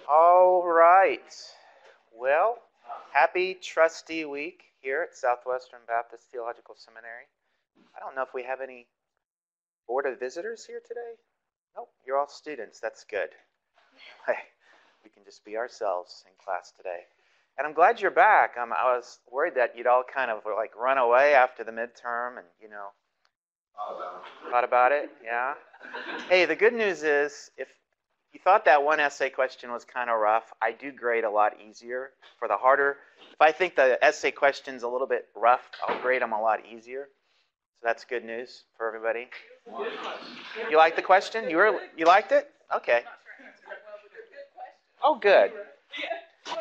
All right. Well, happy Trustee Week here at Southwestern Baptist Theological Seminary. I don't know if we have any Board of Visitors here today. Nope, you're all students. That's good. Hey, we can just be ourselves in class today. And I'm glad you're back. I was worried that you'd all kind of like run away after the midterm and, thought about it. Yeah. Hey, the good news is if you thought that one essay question was kind of rough, I do grade a lot easier. For the harder, if I think the essay question's a little bit rough, I'll grade them a lot easier. So that's good news for everybody. You liked the question? You liked it? Okay. Oh, good.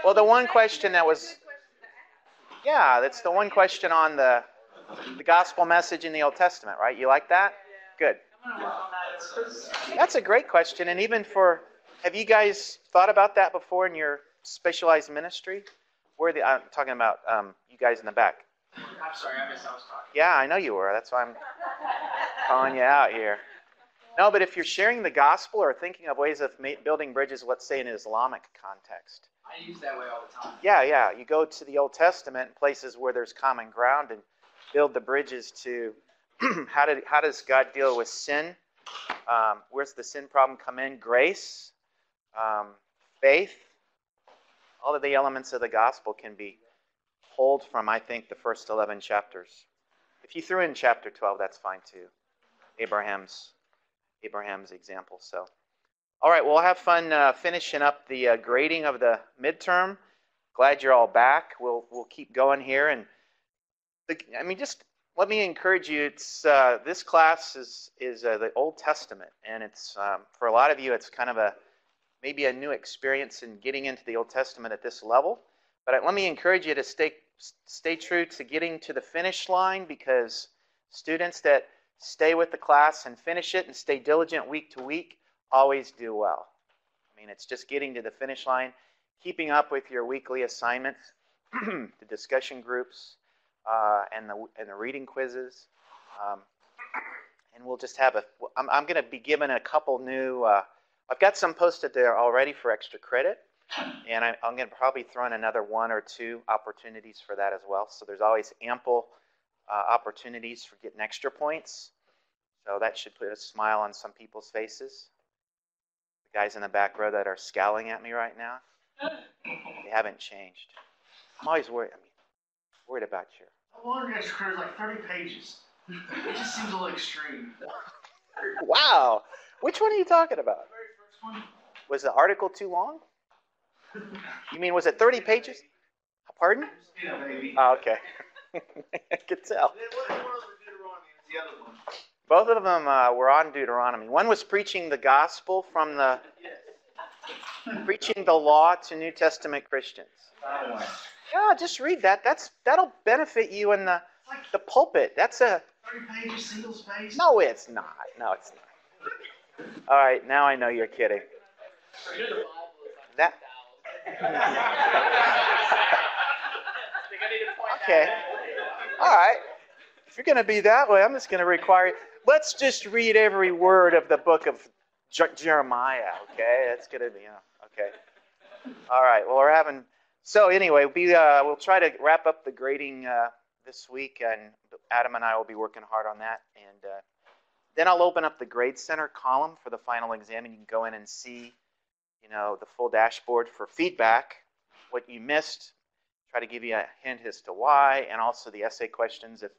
Well, the one question that was, that's the one question on the gospel message in the Old Testament, right? You like that? Good. That's a great question. And even have you guys thought about that before in your specialized ministry? I'm talking about you guys in the back. I'm sorry, I missed I was talking. Yeah, I know you were. That's why I'm calling you out here. No, but if you're sharing the gospel or thinking of ways of building bridges, let's say in an Islamic context. I use that way all the time. Yeah. You go to the Old Testament, places where there's common ground, and build the bridges to how does God deal with sin? Where's the sin problem come in? Grace, faith. All of the elements of the gospel can be pulled from, I think, the first 11 chapters. If you threw in chapter 12, that's fine too. Abraham's example. So, all right, we'll have fun finishing up the grading of the midterm. Glad you're all back. We'll keep going here, and just let me encourage you. It's this class is the Old Testament, and it's for a lot of you, it's kind of maybe a new experience in getting into the Old Testament at this level. But let me encourage you to stay true to getting to the finish line, because students that stay with the class and finish it and stay diligent week to week always do well. It's just getting to the finish line, keeping up with your weekly assignments, the discussion groups, and the reading quizzes. And we'll just have I'm going to be given a couple new, I've got some posted there already for extra credit. And I'm going to probably throw in another 1 or 2 opportunities for that as well. So there's always ample opportunities for getting extra points. So that should put a smile on some people's faces. The guys in the back row that are scowling at me right now, they haven't changed. I'm always worried. Worried about you. I wonder extra credit is like 30 pages. It just seems a little extreme. Wow. Which one are you talking about? The very first one. Was the article too long? You mean, was it 30 pages? Pardon? Yeah, maybe. Oh, okay. I could tell. One was Deuteronomy, the other one. Both of them were on Deuteronomy. One was preaching the gospel preaching the law to New Testament Christians. Yeah, just read that. That'll benefit you in the pulpit. That's a 30 pages, single space. No, it's not. All right, now I know you're kidding. That. Okay. All right. If you're going to be that way, I'm just going to require. Let's just read every word of the book of Jeremiah. Okay, that's going to be okay. All right. Well, we're having. So anyway, we'll try to wrap up the grading this week, and Adam and I will be working hard on that. And then I'll open up the Grade Center column for the final exam, and you can go in and see, the full dashboard for feedback, what you missed, try to give you a hint as to why, and also the essay questions. If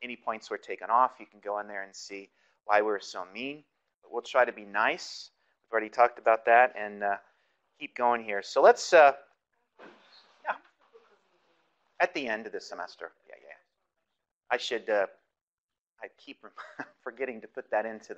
any points were taken off, you can go in there and see why we're so mean. But we'll try to be nice. We've already talked about that, and keep going here. So let's, at the end of the semester. Yeah. I should, I keep forgetting to put that into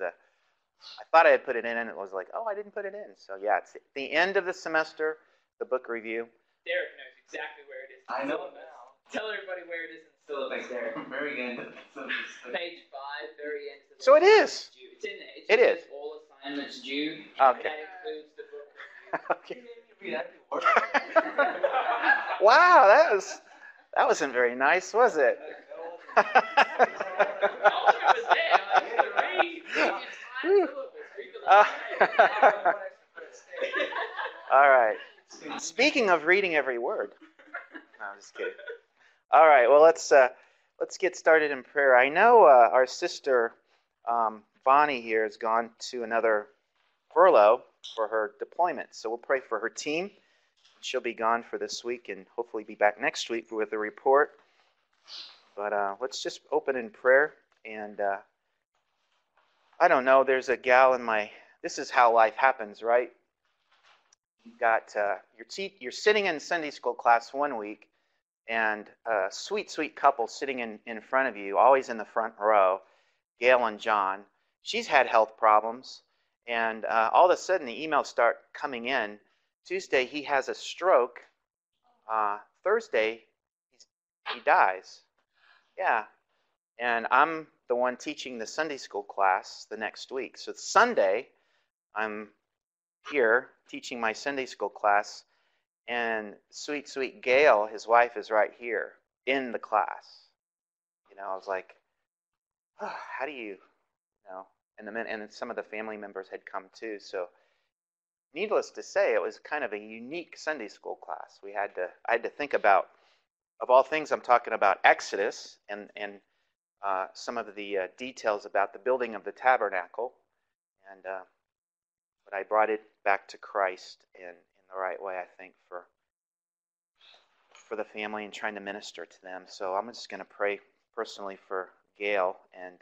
I thought I had put it in, and it was like, oh, I didn't put it in. So yeah, it's at the end of the semester, the book review. Derek knows exactly where it is. I know it now. Tell everybody where it is in the syllabus, Derek. Very end. Page 5, very end. So it is. It's in there. It is. All assignments due. Okay. That includes the book. Okay. Wow, that wasn't very nice, was it? All right. Speaking of reading every word. No, I'm just kidding. All right. Well, let's get started in prayer. I know our sister Bonnie here has gone to another furlough for her deployment, so we'll pray for her team. She'll be gone for this week and hopefully be back next week with a report. But let's just open in prayer. And I don't know, there's a gal in my... This is how life happens, right? You've got you're sitting in Sunday school class one week, and a sweet, sweet couple sitting in front of you, always in the front row, Gail and John. She's had health problems, and all of a sudden the emails start coming in. Tuesday, he has a stroke. Thursday, he dies. Yeah. And I'm the one teaching the Sunday school class the next week. So Sunday, I'm here teaching my Sunday school class, and sweet, sweet Gail, his wife, is right here in the class. You know, I was like, oh, how do you know? And some of the family members had come too. So needless to say, it was kind of a unique Sunday school class. I had to think about, of all things, I'm talking about Exodus and some of the details about the building of the tabernacle, but I brought it back to Christ in the right way, I think, for the family and trying to minister to them. So I'm just going to pray personally for Gail and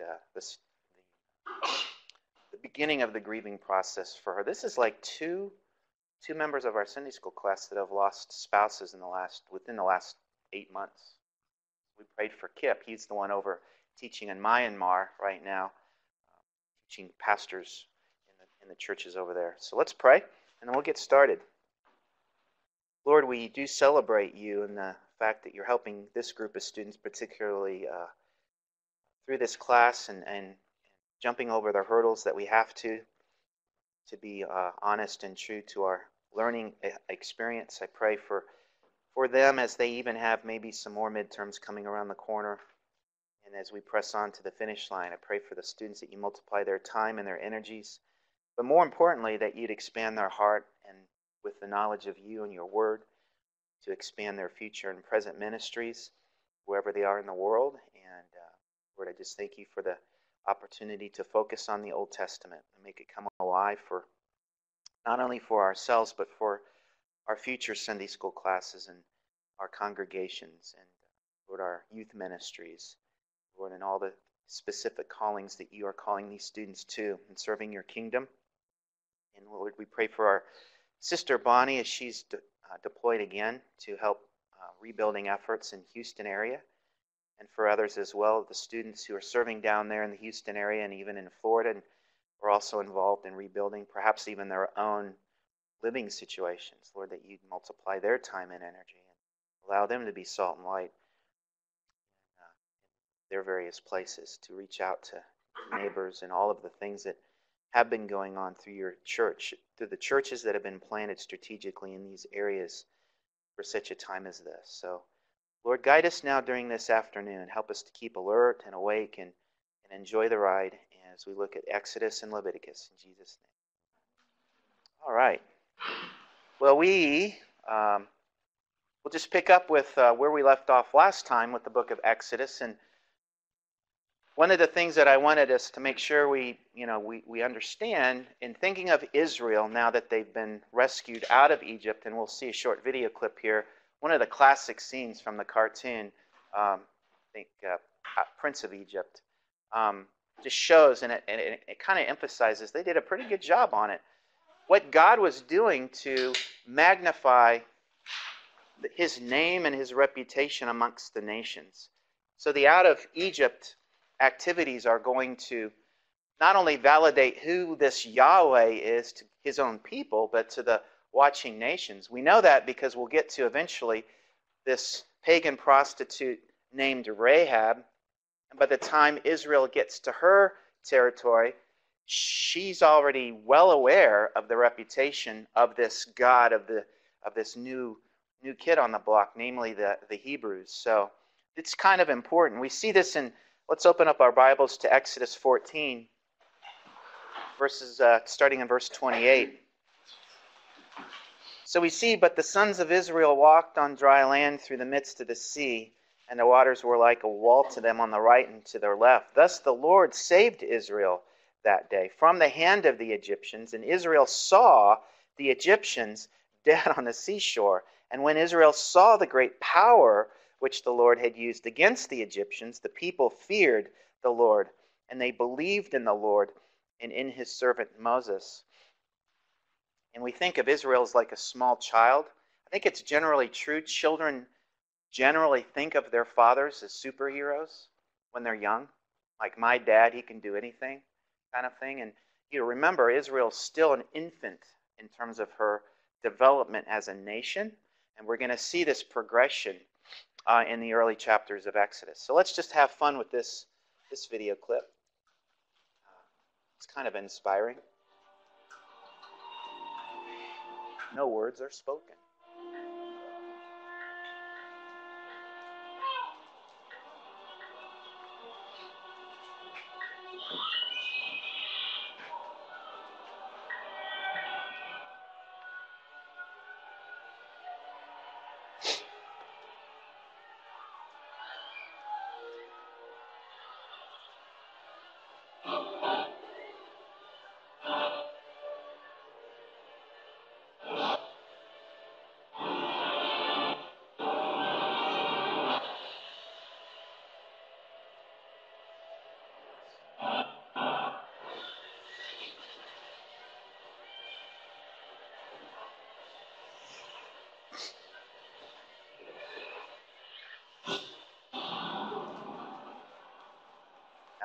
the beginning of the grieving process for her. This is like two members of our Sunday school class that have lost spouses within the last 8 months. We prayed for Kip. He's the one over teaching in Myanmar right now, teaching pastors in the churches over there. So let's pray, and then we'll get started. Lord, we do celebrate you and the fact that you're helping this group of students, particularly through this class and jumping over the hurdles that we have to be honest and true to our learning experience. I pray for them as they even have maybe some more midterms coming around the corner. And as we press on to the finish line, I pray for the students that you multiply their time and their energies, but more importantly, that you'd expand their heart and with the knowledge of you and your word to expand their future and present ministries, wherever they are in the world. And Lord, I just thank you for the opportunity to focus on the Old Testament and make it come alive for not only for ourselves, but for our future Sunday school classes and our congregations and, Lord, our youth ministries, Lord, and all the specific callings that you are calling these students to in serving your kingdom. And Lord, we pray for our sister Bonnie as she's deployed again to help rebuilding efforts in Houston area, and for others as well, the students who are serving down there in the Houston area and even in Florida and are also involved in rebuilding, perhaps even their own living situations. Lord, that you'd multiply their time and energy and allow them to be salt and light in their various places, to reach out to neighbors and all of the things that have been going on through your church, through the churches that have been planted strategically in these areas for such a time as this. So, Lord, guide us now during this afternoon. Help us to keep alert and awake and enjoy the ride as we look at Exodus and Leviticus in Jesus' name. All right. Well, we'll just pick up with where we left off last time with the book of Exodus. And one of the things that I wanted us to make sure we understand in thinking of Israel now that they've been rescued out of Egypt, and we'll see a short video clip here. One of the classic scenes from the cartoon, Prince of Egypt, just shows, and it kind of emphasizes they did a pretty good job on it. What God was doing to magnify his name and his reputation amongst the nations. So the out of Egypt activities are going to not only validate who this Yahweh is to his own people, but to the watching nations. We know that because we'll get to eventually this pagan prostitute named Rahab. And by the time Israel gets to her territory, she's already well aware of the reputation of this God, of this new kid on the block, namely the Hebrews. So it's kind of important. We see this in, let's open up our Bibles to Exodus 14, starting in verse 28. So we see, but the sons of Israel walked on dry land through the midst of the sea, and the waters were like a wall to them on the right and to their left. Thus the Lord saved Israel that day from the hand of the Egyptians, and Israel saw the Egyptians dead on the seashore. And when Israel saw the great power which the Lord had used against the Egyptians, the people feared the Lord, and they believed in the Lord and in his servant Moses. And we think of Israel as like a small child. I think it's generally true. Children generally think of their fathers as superheroes when they're young. Like my dad, he can do anything kind of thing. And you remember, Israel's still an infant in terms of her development as a nation. And we're going to see this progression in the early chapters of Exodus. So let's just have fun with this video clip. It's kind of inspiring. No words are spoken.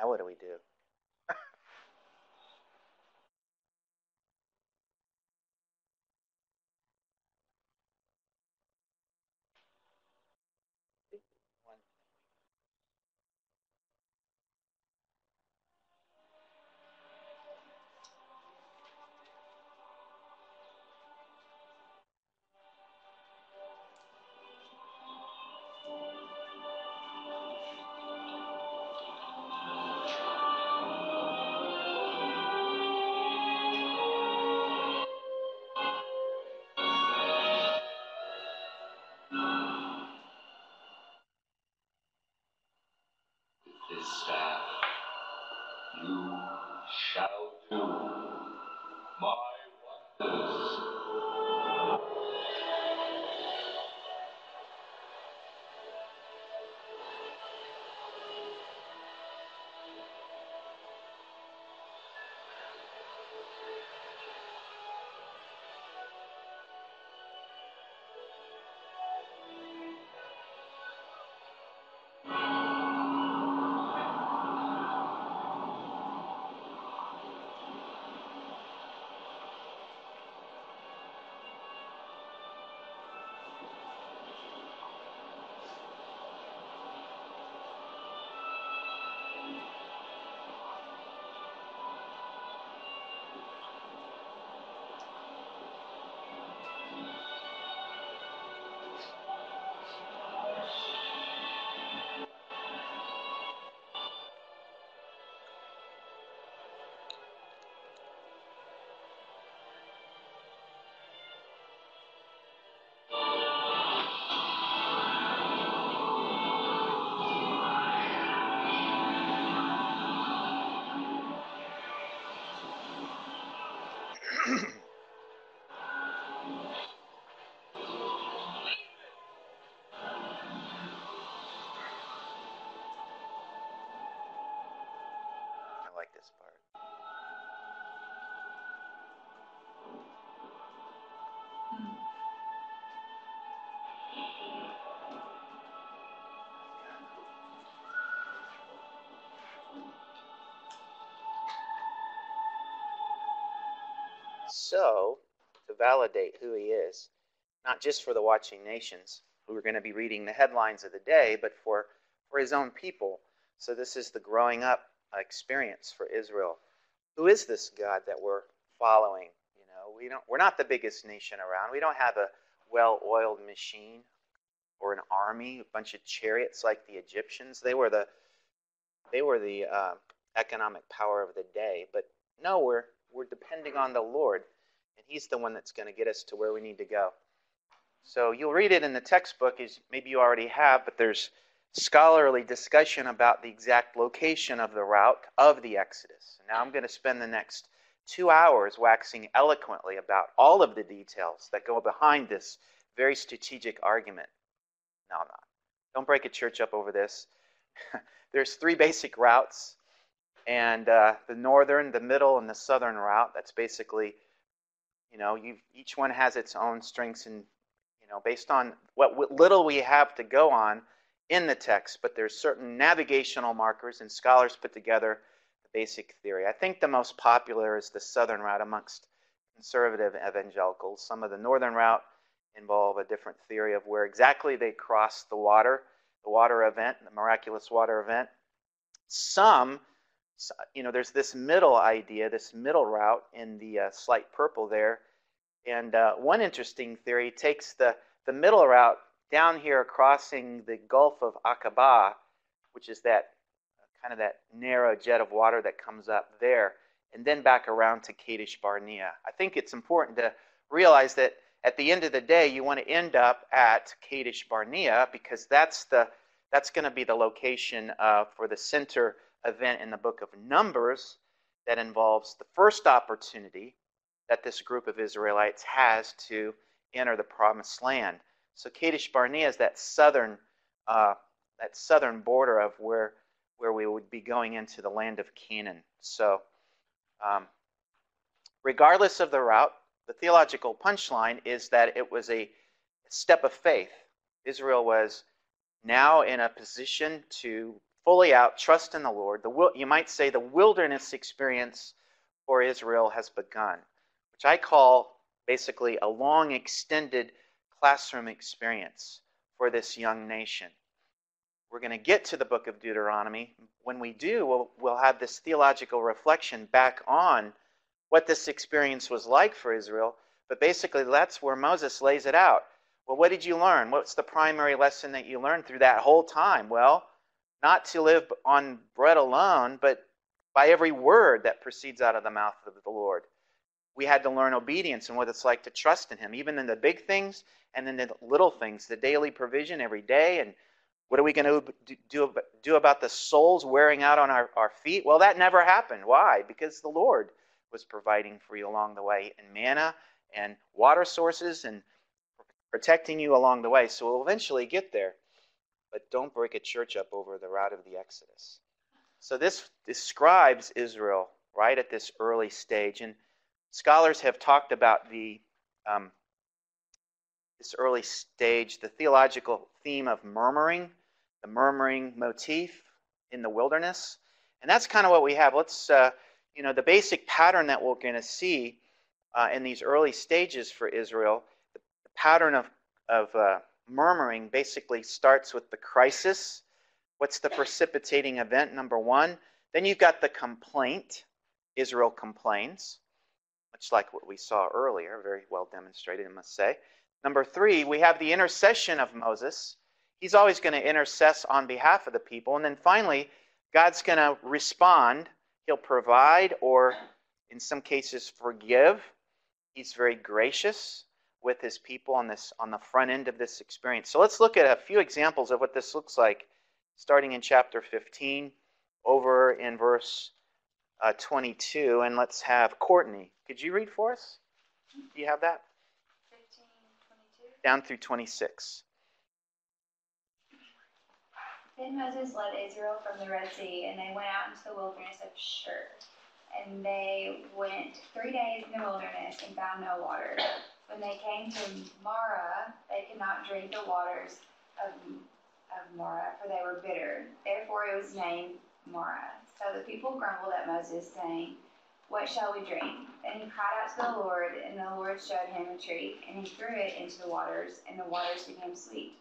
Now what do we do? His staff, you shall do my wonders. I like this part. So, to validate who he is, not just for the watching nations, who are going to be reading the headlines of the day, but for his own people. So this is the growing up experience for Israel. Who is this God that we're following? You know, we're not the biggest nation around. We don't have a well-oiled machine or an army, a bunch of chariots like the Egyptians. They were the economic power of the day. But no, we're depending on the Lord And he's the one that's going to get us to where we need to go. So you'll read it in the textbook, as maybe you already have, but there's scholarly discussion about the exact location of the route of the Exodus. Now I'm going to spend the next 2 hours waxing eloquently about all of the details that go behind this very strategic argument. No, I'm not. Don't break a church up over this. There's 3 basic routes, and the northern, the middle, and the southern route. That's basically, each one has its own strengths and, based on what little we have to go on in the text, but there's certain navigational markers, and scholars put together the basic theory. I think the most popular is the southern route amongst conservative evangelicals. Some of the northern route involve a different theory of where exactly they cross the water event, the miraculous water event. There's this middle idea, this middle route in the slight purple there. And one interesting theory takes the middle route down here crossing the Gulf of Aqaba, which is that kind of that narrow jet of water that comes up there, and then back around to Kadesh Barnea. I think it's important to realize that at the end of the day, you want to end up at Kadesh Barnea, because that's going to be the location for the center event in the book of Numbers that involves the first opportunity that this group of Israelites has to enter the promised land. So Kadesh Barnea is that southern border of where we would be going into the land of Canaan. So regardless of the route, the theological punchline is that it was a step of faith. Israel was now in a position to fully out trust in the Lord. You might say the wilderness experience for Israel has begun, which I call basically a long extended classroom experience for this young nation. We're going to get to the book of Deuteronomy. When we do, we'll have this theological reflection back on what this experience was like for Israel. But basically, that's where Moses lays it out. Well, what did you learn? What's the primary lesson that you learned through that whole time? Well, not to live on bread alone, but by every word that proceeds out of the mouth of the Lord. We had to learn obedience and what it's like to trust in him, even in the big things and in the little things, the daily provision every day. And what are we going to do about the souls wearing out on our feet? Well, that never happened. Why? Because the Lord was providing for you along the way, and manna and water sources, and protecting you along the way. So we'll eventually get there. But don't break a church up over the route of the Exodus. So this describes Israel right at this early stage. And scholars have talked about this early stage, the theological theme of murmuring, the murmuring motif in the wilderness. And that's kind of what we have. Let's, the basic pattern that we're going to see in these early stages for Israel, the pattern of murmuring basically starts with the crisis. What's the precipitating event? Number one. Then you've got the complaint. Israel complains, much like what we saw earlier, very well demonstrated, I must say. Number three, we have the intercession of Moses. He's always going to intercess on behalf of the people. And then finally, God's going to respond. He'll provide, or in some cases forgive. He's very gracious with his people on the front end of this experience. So let's look at a few examples of what this looks like, starting in chapter 15, over in verse 22. And let's have Courtney. Could you read for us? Do you have that? 15, 22. Down through 26. Then Moses led Israel from the Red Sea, and they went out into the wilderness of Shur. And they went 3 days in the wilderness and found no water. When they came to Marah, they could not drink the waters of Marah, for they were bitter. Therefore it was named Marah. So the people grumbled at Moses, saying, "What shall we drink?" Then he cried out to the Lord, and the Lord showed him a tree, and he threw it into the waters, and the waters became sweet.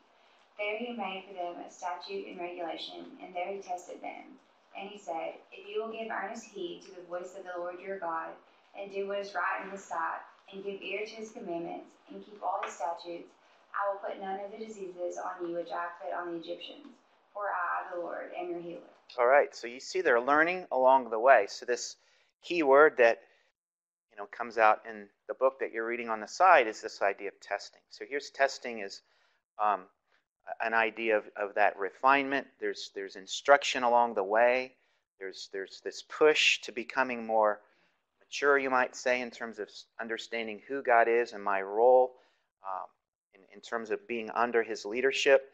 There he made for them a statute and regulation, and there he tested them. And he said, "If you will give earnest heed to the voice of the Lord your God, and do what is right in his sight, and give ear to his commandments, and keep all his statutes, I will put none of the diseases on you which I put on the Egyptians, for I, the Lord, am your healer." All right, so you see they're learning along the way. So this key word that comes out in the book that you're reading on the side is this idea of testing. So here's testing is an idea of that refinement. There's instruction along the way. There's this push to becoming more mature, you might say, in terms of understanding who God is and my role in terms of being under his leadership.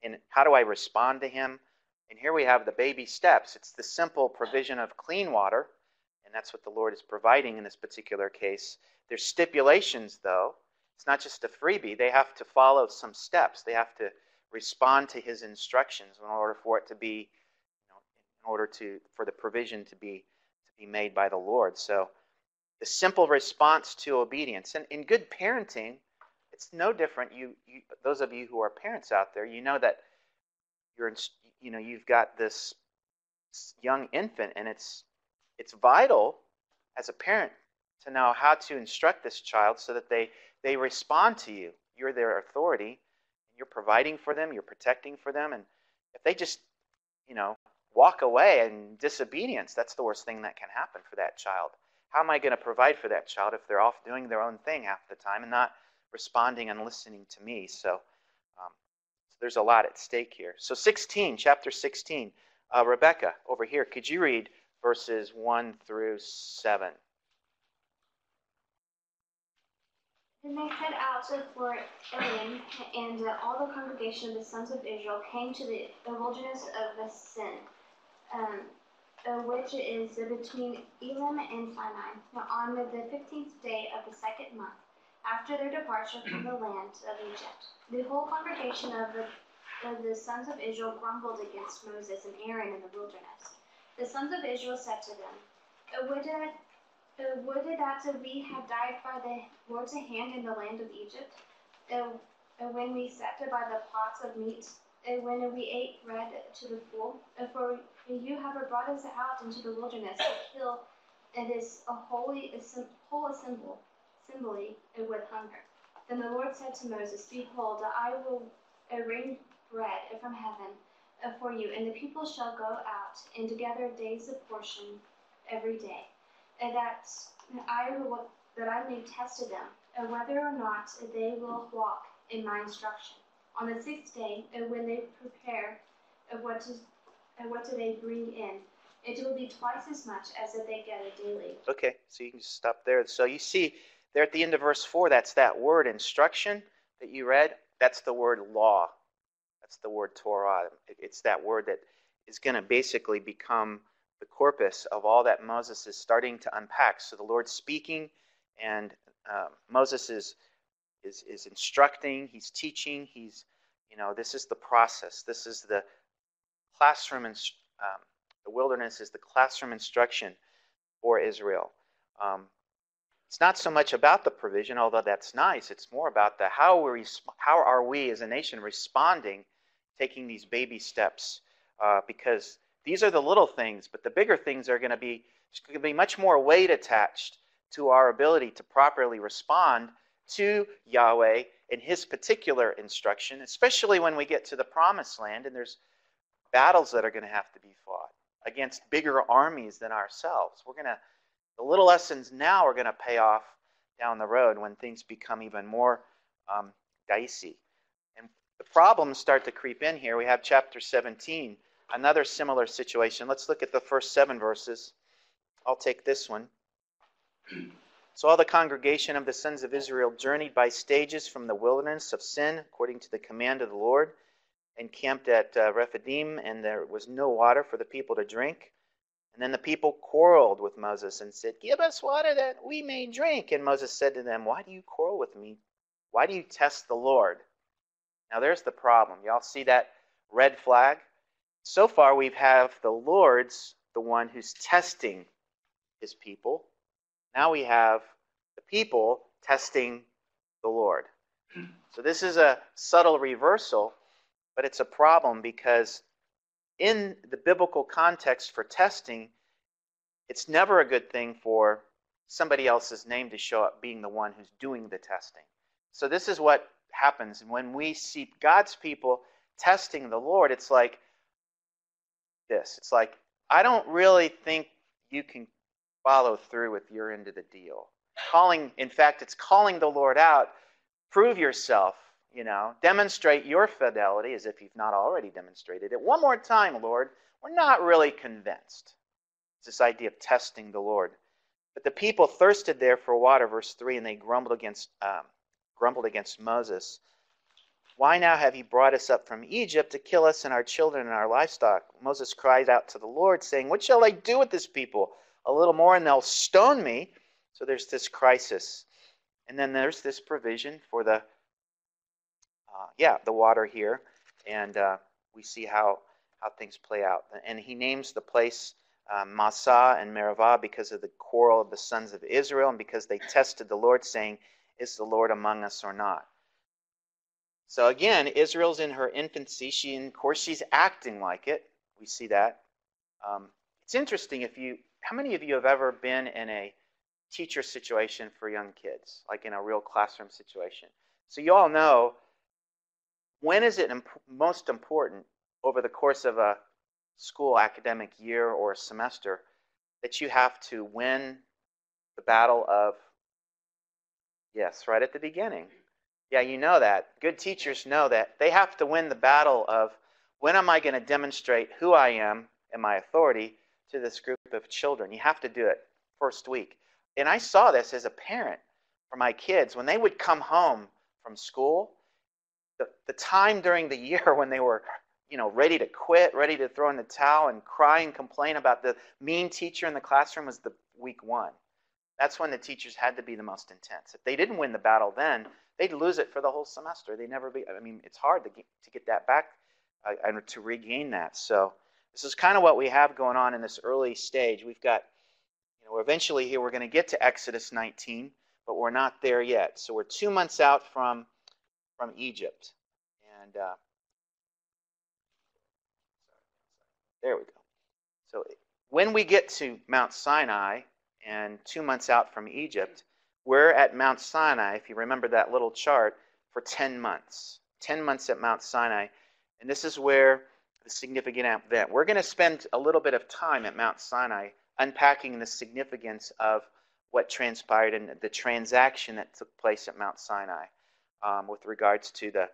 And how do I respond to him? And here we have the baby steps. It's the simple provision of clean water, and that's what the Lord is providing in this particular case. There's stipulations, though. It's not just a freebie. They have to follow some steps. They have to respond to his instructions in order for it to be, for the provision to be made by the Lord. So the simple response to obedience. And in good parenting, it's no different. Those of you who are parents out there, you know that you've got this young infant, and it's vital as a parent to know how to instruct this child so that they respond to you. You're their authority, and you're providing for them, you're protecting for them, and if they just, walk away in disobedience, that's the worst thing that can happen for that child. How am I going to provide for that child if they're off doing their own thing half the time and not responding and listening to me? So there's a lot at stake here. So chapter 16. Rebecca, over here, could you read verses 1 through 7? Then they set out for Elim, and all the congregation of the sons of Israel came to the wilderness of Sin, which is between Elim and Sinai, on the 15th day of the second month, after their departure from the land of Egypt. The whole congregation of the sons of Israel grumbled against Moses and Aaron in the wilderness. The sons of Israel said to them, Would that we had died by the Lord's hand in the land of Egypt, when we sat by the pots of meat, when we ate bread to the full? For you have brought us out into the wilderness to kill this whole assembly with hunger. Then the Lord said to Moses, Behold, I will rain bread from heaven for you, and the people shall go out and gather a day's portion every day, that I may test them, whether or not they will walk in my instruction. On the sixth day, when they prepare what do they bring in, it will be twice as much as if they gather daily. Okay, so you can just stop there. So you see there at the end of verse 4, that's that word instruction that you read. That's the word law. That's the word Torah. It's that word that is going to basically become the corpus of all that Moses is starting to unpack. So the Lord's speaking, and Moses is instructing, he's teaching, this is the process. This is the classroom, the wilderness is the classroom instruction for Israel. It's not so much about the provision, although that's nice. It's more about how are we as a nation responding, taking these baby steps, because these are the little things, but the bigger things are going to be much more weight attached to our ability to properly respond to Yahweh and his particular instruction, especially when we get to the promised land and there's battles that are going to have to be fought against bigger armies than ourselves. The little lessons now are going to pay off down the road when things become even more dicey. And the problems start to creep in here. We have chapter 17, another similar situation. Let's look at the first 7 verses. I'll take this one. So all the congregation of the sons of Israel journeyed by stages from the wilderness of Sin, according to the command of the Lord, and camped at Rephidim, and there was no water for the people to drink. And then the people quarreled with Moses and said, Give us water that we may drink. And Moses said to them, Why do you quarrel with me? Why do you test the Lord? Now there's the problem. Y'all see that red flag? So far we have the Lord's the one who's testing his people. Now we have the people testing the Lord. So this is a subtle reversal, but it's a problem because in the biblical context for testing, it's never a good thing for somebody else's name to show up being the one who's doing the testing. So this is what happens when we see God's people testing the Lord. It's like this. It's like, I don't really think you can follow through with your end of the deal. calling, in fact, it's calling the Lord out. Prove yourself, demonstrate your fidelity as if you've not already demonstrated it. One more time, Lord. We're not really convinced. It's this idea of testing the Lord. But the people thirsted there for water, verse 3, and they grumbled against Moses. Why now have you brought us up from Egypt to kill us and our children and our livestock? Moses cried out to the Lord, saying, what shall I do with this people? A little more and they'll stone me. So there's this crisis. And then there's this provision for the water here. And we see how things play out. And he names the place Massah and Meribah because of the quarrel of the sons of Israel and because they tested the Lord, saying, is the Lord among us or not? So again, Israel's in her infancy. Of course, she's acting like it. We see that. It's interesting how many of you have ever been in a teacher situation for young kids, like in a real classroom situation? So you all know, when is it most important over the course of a school academic year or a semester that you have to win the battle of, yes, right at the beginning. Yeah, you know that. Good teachers know that. They have to win the battle of, when am I going to demonstrate who I am and my authority to this group of children? You have to do it first week. And I saw this as a parent for my kids. When they would come home from school, the time during the year when they were ready to quit, ready to throw in the towel and cry and complain about the mean teacher in the classroom was the week 1. That's when the teachers had to be the most intense. If they didn't win the battle then, they'd lose it for the whole semester. It's hard to get that back and to regain that. So this is kind of what we have going on in this early stage. We've got, eventually here we're going to get to Exodus 19, but we're not there yet. So we're 2 months out from Egypt. And there we go. So when we get to Mount Sinai and 2 months out from Egypt, we're at Mount Sinai, if you remember that little chart, for 10 months. 10 months at Mount Sinai. And this is where the significant event. We're going to spend a little bit of time at Mount Sinai unpacking the significance of what transpired in the transaction that took place at Mount Sinai with regards to the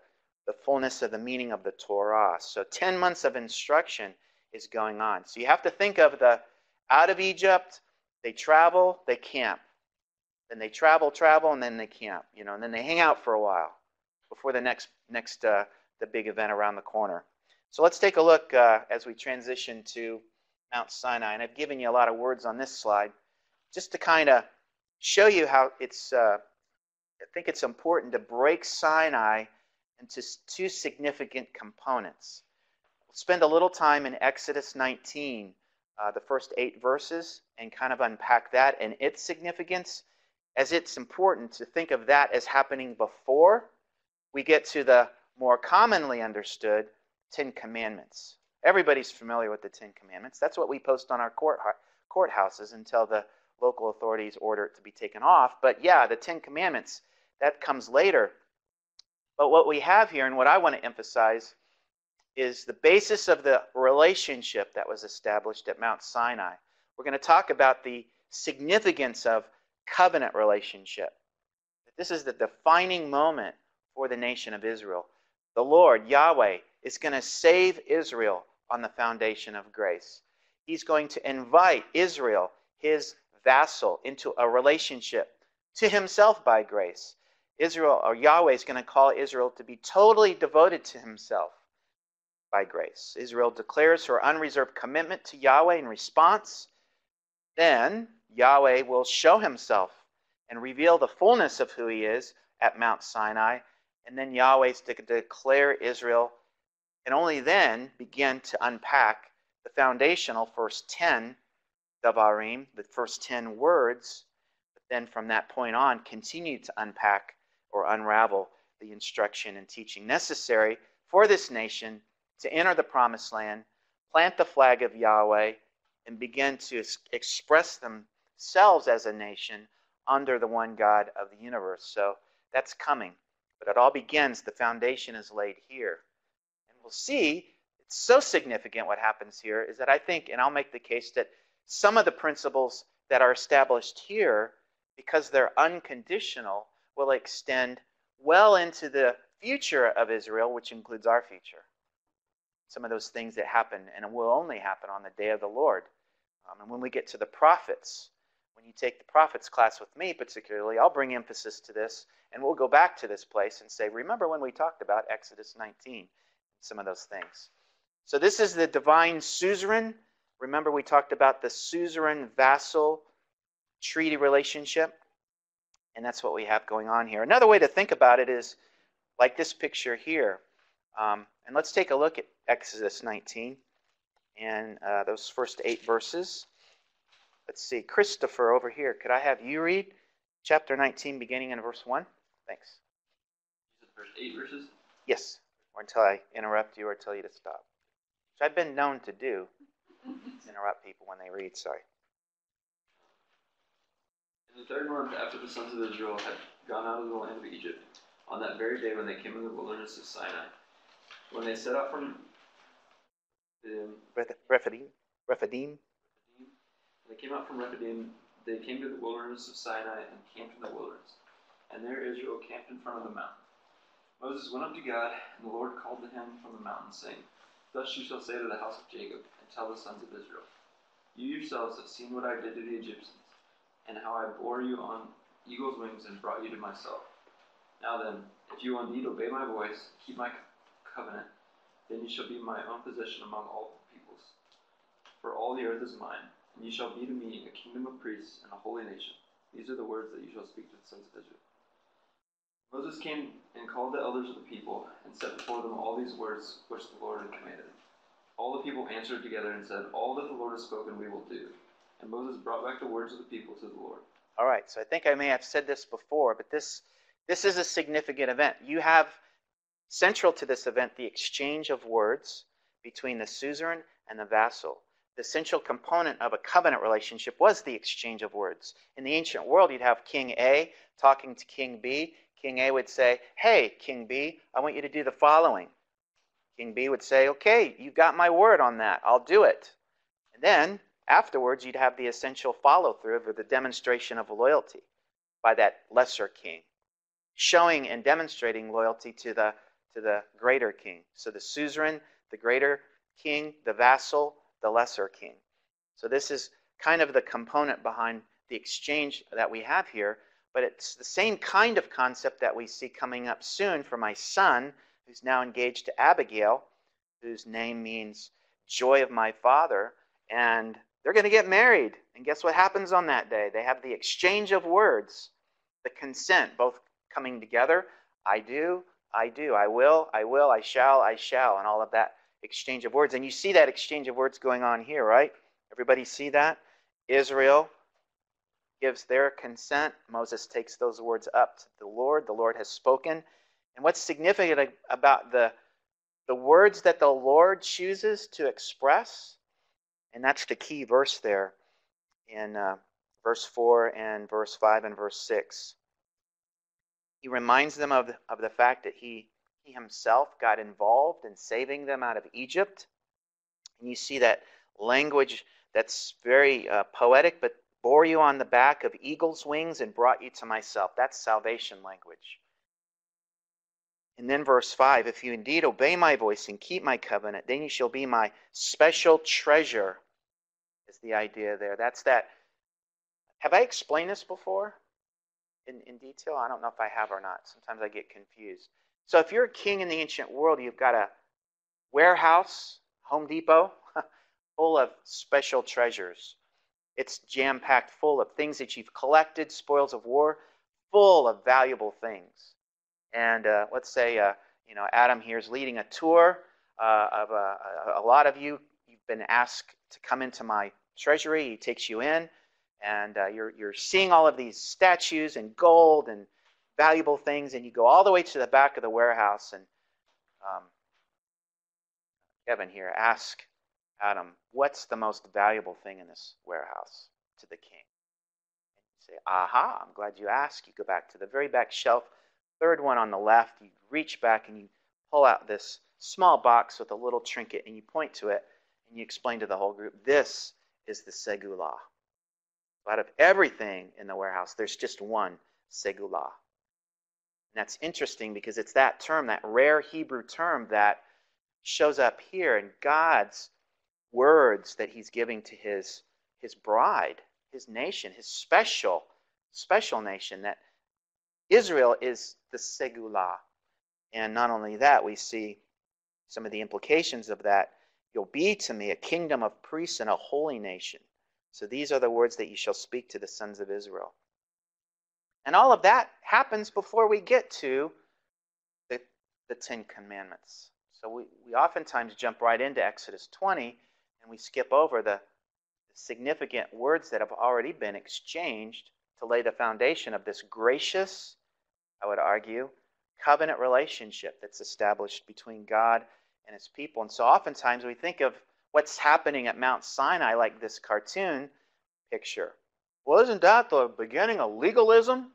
fullness of the meaning of the Torah. So 10 months of instruction is going on. So you have to think of out of Egypt, they travel, they camp. Then they travel, and then they camp, and then they hang out for a while before the next the big event around the corner. So let's take a look as we transition to Mount Sinai. And I've given you a lot of words on this slide just to kind of show you how I think it's important to break Sinai into 2 significant components. We'll spend a little time in Exodus 19, the first 8 verses, and kind of unpack that and its significance, as it's important to think of that as happening before we get to the more commonly understood 10 Commandments. Everybody's familiar with the 10 Commandments. That's what we post on our courthouses until the local authorities order it to be taken off. But yeah, the 10 Commandments, that comes later. But what we have here, and what I want to emphasize, is the basis of the relationship that was established at Mount Sinai. We're going to talk about the significance of covenant relationship. This is the defining moment for the nation of Israel. The Lord, Yahweh, is going to save Israel on the foundation of grace. He's going to invite Israel, his vassal, into a relationship to himself by grace. Israel, or Yahweh, is going to call Israel to be totally devoted to himself by grace. Israel declares her unreserved commitment to Yahweh in response. Then Yahweh will show himself and reveal the fullness of who he is at Mount Sinai. And then Yahweh is to declare Israel, and only then begin to unpack the foundational first 10 Devarim, the first 10 words. But then from that point on, continue to unpack or unravel the instruction and teaching necessary for this nation to enter the promised land, plant the flag of Yahweh, and begin to express themselves as a nation under the one God of the universe. So that's coming. But it all begins, the foundation is laid here. And we'll see, it's so significant what happens here, is that I think, and I'll make the case, that some of the principles that are established here because they're unconditional, will extend well into the future of Israel, which includes our future. Some of those things that happen and will only happen on the day of the Lord. And when we get to the prophets, when you take the prophets class with me particularly, I'll bring emphasis to this, and we'll go back to this place and say, remember when we talked about Exodus 19, some of those things. So this is the divine suzerain. Remember we talked about the suzerain-vassal treaty relationship, and that's what we have going on here. Another way to think about it is like this picture here. And let's take a look at Exodus 19 and those first 8 verses. Let's see, Christopher over here, could I have you read chapter 19 beginning in verse 1? Thanks. The first 8 verses? Yes, or until I interrupt you or tell you to stop. Which I've been known to do, interrupt people when they read, sorry. In the 3rd month after the sons of Israel had gone out of the land of Egypt, on that very day when they came in the wilderness of Sinai, when they set out from Rephidim. They came out from Rephidim, they came to the wilderness of Sinai and camped in the wilderness. And there Israel camped in front of the mountain. Moses went up to God, and the Lord called to him from the mountain, saying, Thus you shall say to the house of Jacob, and tell the sons of Israel, You yourselves have seen what I did to the Egyptians, and how I bore you on eagle's wings and brought you to myself. Now then, if you will indeed obey my voice, keep my covenant, then you shall be my own possession among all the peoples. For all the earth is mine, and you shall be to me a kingdom of priests and a holy nation. These are the words that you shall speak to the sons of Israel. Moses came and called the elders of the people, and set before them all these words which the Lord had commanded him. All the people answered together and said, All that the Lord has spoken we will do. And Moses brought back the words of the people to the Lord. All right, so I think I may have said this before, but this is a significant event. You have central to this event the exchange of words between the suzerain and the vassal. The essential component of a covenant relationship was the exchange of words. In the ancient world, you'd have King A talking to King B. King A would say, Hey, King B, I want you to do the following. King B would say, Okay, you got my word on that. I'll do it. And then, afterwards, you'd have the essential follow-through of the demonstration of loyalty by that lesser king, showing and demonstrating loyalty to the greater king. So the suzerain, the greater king, the vassal, the lesser king. So this is kind of the component behind the exchange that we have here, but it's the same kind of concept that we see coming up soon for my son, who's now engaged to Abigail, whose name means joy of my father, and they're going to get married. And guess what happens on that day? They have the exchange of words, the consent, both coming together. I do, I will, I shall, and all of that exchange of words. And you see that exchange of words going on here, right? Everybody see that? Israel gives their consent. Moses takes those words up to the Lord. The Lord has spoken. And what's significant about the words that the Lord chooses to express, and that's the key verse there in verse 4 and verse 5 and verse 6. He reminds them of the fact that he himself got involved in saving them out of Egypt. And you see that language that's very poetic, but bore you on the back of eagle's wings and brought you to myself. That's salvation language. And then verse 5, if you indeed obey my voice and keep my covenant, then you shall be my special treasure, is the idea there. That's that. Have I explained this before in detail? I don't know if I have or not. Sometimes I get confused. So if you're a king in the ancient world, you've got a warehouse, Home Depot, full of special treasures. It's jam-packed full of things that you've collected, spoils of war, full of valuable things. And let's say, Adam here is leading a tour of a lot of you. You've been asked to come into my treasury. He takes you in, and you're seeing all of these statues and gold and valuable things, and you go all the way to the back of the warehouse, and Kevin here, ask Adam, what's the most valuable thing in this warehouse to the king? And you say, aha, I'm glad you asked. You go back to the very back shelf, third one on the left, you reach back and you pull out this small box with a little trinket and you point to it and you explain to the whole group, this is the segulah. Out of everything in the warehouse, there's just one segulah. And that's interesting because it's that term, that rare Hebrew term that shows up here in God's words that he's giving to his bride, his nation, his special nation, that Israel is the segulah. And not only that, we see some of the implications of that. You'll be to me a kingdom of priests and a holy nation. So these are the words that you shall speak to the sons of Israel. And all of that happens before we get to the Ten Commandments. So we oftentimes jump right into Exodus 20 and we skip over the significant words that have already been exchanged to lay the foundation of this gracious, I would argue, covenant relationship that's established between God and his people. And so oftentimes we think of what's happening at Mount Sinai like this cartoon picture. Well, isn't that the beginning of legalism?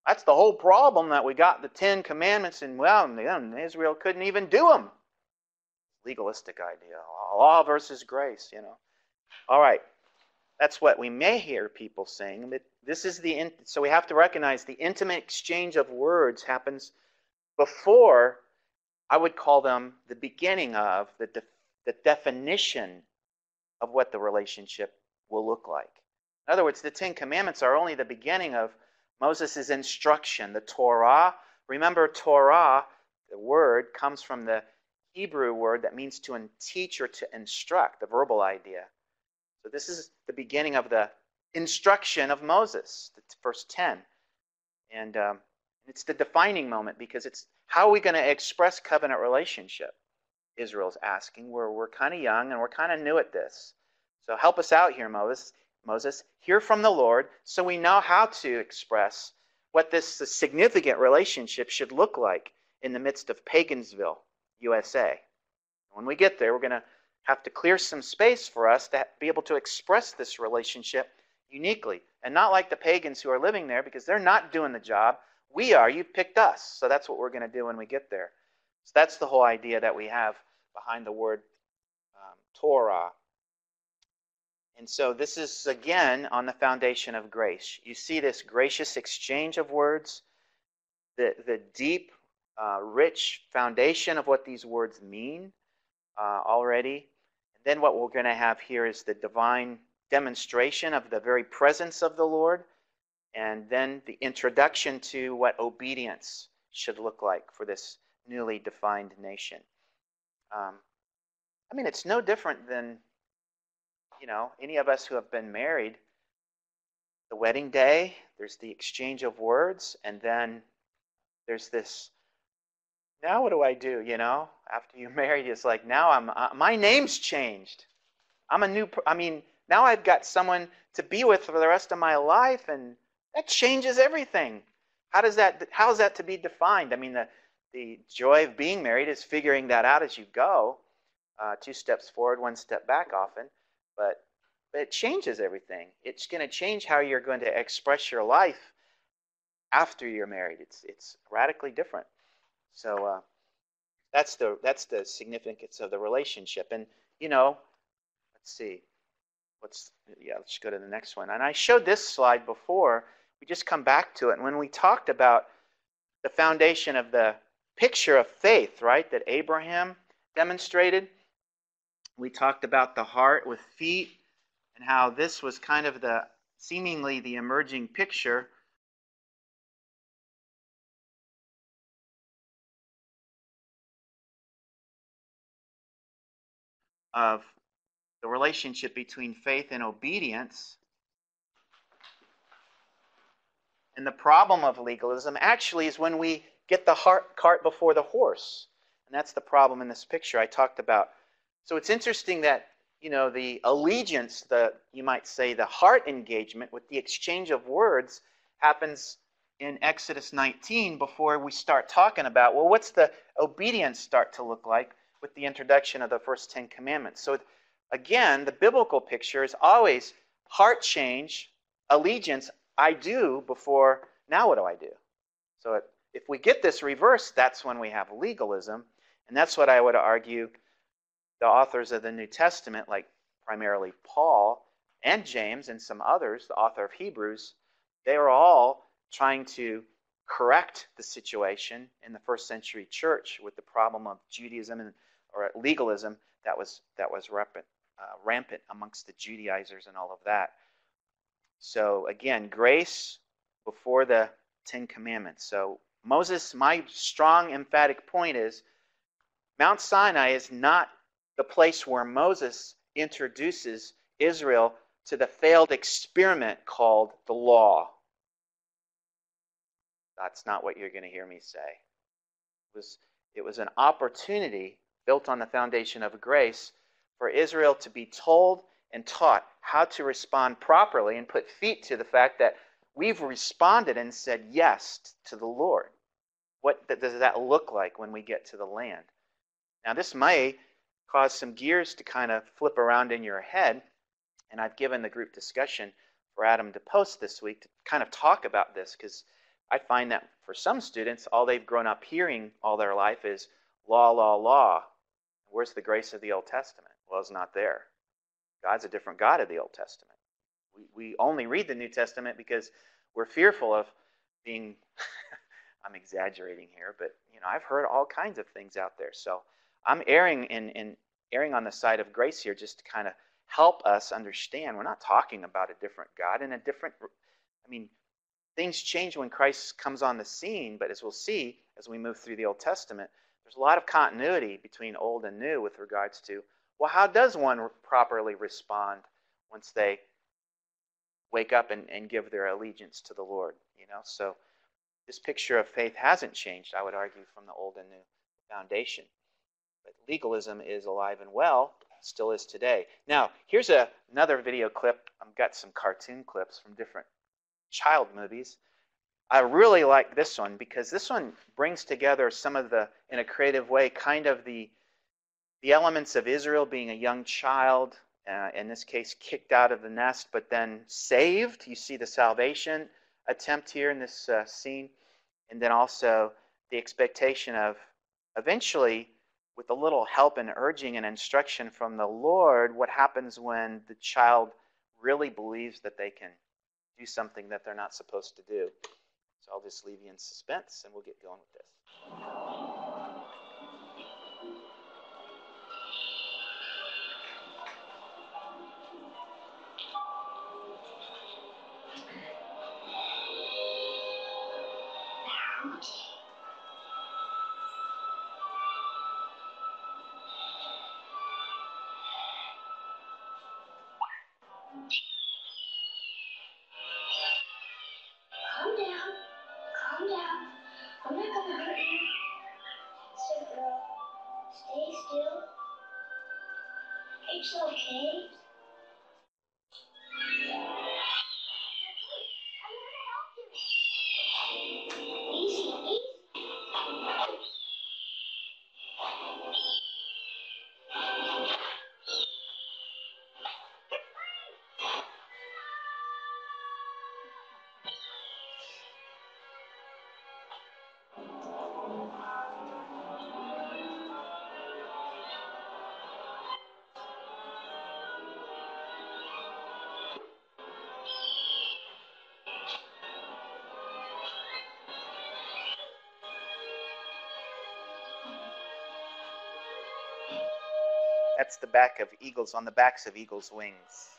That's the whole problem, that we got the Ten Commandments and, well, Israel couldn't even do them. Legalistic idea. Law versus grace, All right. That's what we may hear people saying. But this is so we have to recognize the intimate exchange of words happens before, I would call them the beginning of the definition of what the relationship will look like. In other words, the Ten Commandments are only the beginning of Moses' instruction, the Torah. Remember, Torah, the word, comes from the Hebrew word that means to teach or to instruct, the verbal idea. So this is the beginning of the instruction of Moses, the first 10. And it's the defining moment because it's how are we going to express covenant relationship? Israel's asking. We're kind of young and we're kind of new at this. So help us out here, Moses. Hear from the Lord so we know how to express what this significant relationship should look like in the midst of Pagansville, USA. When we get there, we're going to have to clear some space for us to be able to express this relationship uniquely. And not like the pagans who are living there, because they're not doing the job. We are. You picked us. So that's what we're going to do when we get there. So that's the whole idea that we have behind the word Torah. And so this is, again, on the foundation of grace. You see this gracious exchange of words, the deep, rich foundation of what these words mean already. And then what we're going to have here is the divine demonstration of the very presence of the Lord, and then the introduction to what obedience should look like for this newly defined nation. It's no different than, any of us who have been married. The wedding day, there's the exchange of words, and then there's this, now what do I do, After you're married, it's like, now my name's changed. Now I've got someone to be with for the rest of my life, and that changes everything. How is that to be defined? The joy of being married is figuring that out as you go. 2 steps forward, 1 step back often. But it changes everything. It's going to change how you're going to express your life after you're married. It's radically different. So that's the significance of the relationship. And let's see. Let's go to the next one. And I showed this slide before. We just come back to it. And when we talked about the foundation of the picture of faith, right, that Abraham demonstrated, we talked about the heart with feet and how this was kind of seemingly the emerging picture of the relationship between faith and obedience. And the problem of legalism actually is when we get the cart before the horse. And that's the problem in this picture I talked about. So it's interesting that, the allegiance, you might say the heart engagement with the exchange of words happens in Exodus 19 before we start talking about, well, what's the obedience start to look like with the introduction of the first 10 commandments. So again, the biblical picture is always heart change, allegiance, I do before, now what do I do? So if we get this reversed, that's when we have legalism. And that's what I would argue the authors of the New Testament, like primarily Paul and James and some others, the author of Hebrews, they were all trying to correct the situation in the first century church with the problem of Judaism or legalism that was rampant amongst the Judaizers and all of that. So again, grace before the Ten Commandments. So Moses, my strong emphatic point is Mount Sinai is not the place where Moses introduces Israel to the failed experiment called the law. That's not what you're going to hear me say. It was an opportunity built on the foundation of grace for Israel to be told and taught how to respond properly and put feet to the fact that we've responded and said yes to the Lord. What does that look like when we get to the land? Now, this may cause some gears to kind of flip around in your head, and I've given the group discussion for Adam to post this week to kind of talk about this, because I find that for some students, all they've grown up hearing all their life is law, law, law. Where's the grace of the Old Testament? Well, it's not there. God's a different God of the Old Testament. We only read the New Testament because we're fearful of being, I'm exaggerating here, but I've heard all kinds of things out there. So I'm erring on the side of grace here just to kind of help us understand. We're not talking about a different God and a different, things change when Christ comes on the scene, but as we'll see as we move through the Old Testament, there's a lot of continuity between Old and New with regards to, well, how does one properly respond once they wake up and give their allegiance to the Lord? So this picture of faith hasn't changed, I would argue, from the Old and New foundation. But legalism is alive and well, still is today. Now, here's another video clip. I've got some cartoon clips from different child movies. I really like this one because this one brings together some of the, in a creative way, kind of the elements of Israel being a young child, in this case kicked out of the nest, but then saved. You see the salvation attempt here in this scene. And then also the expectation of eventually, with a little help and urging and instruction from the Lord, what happens when the child really believes that they can do something that they're not supposed to do. So I'll just leave you in suspense and we'll get going with this. Calm down. Calm down. I'm not gonna hurt you. Sit, girl. Stay still. It's okay. Easy, easy. That's the back of eagles, on the backs of eagles' wings.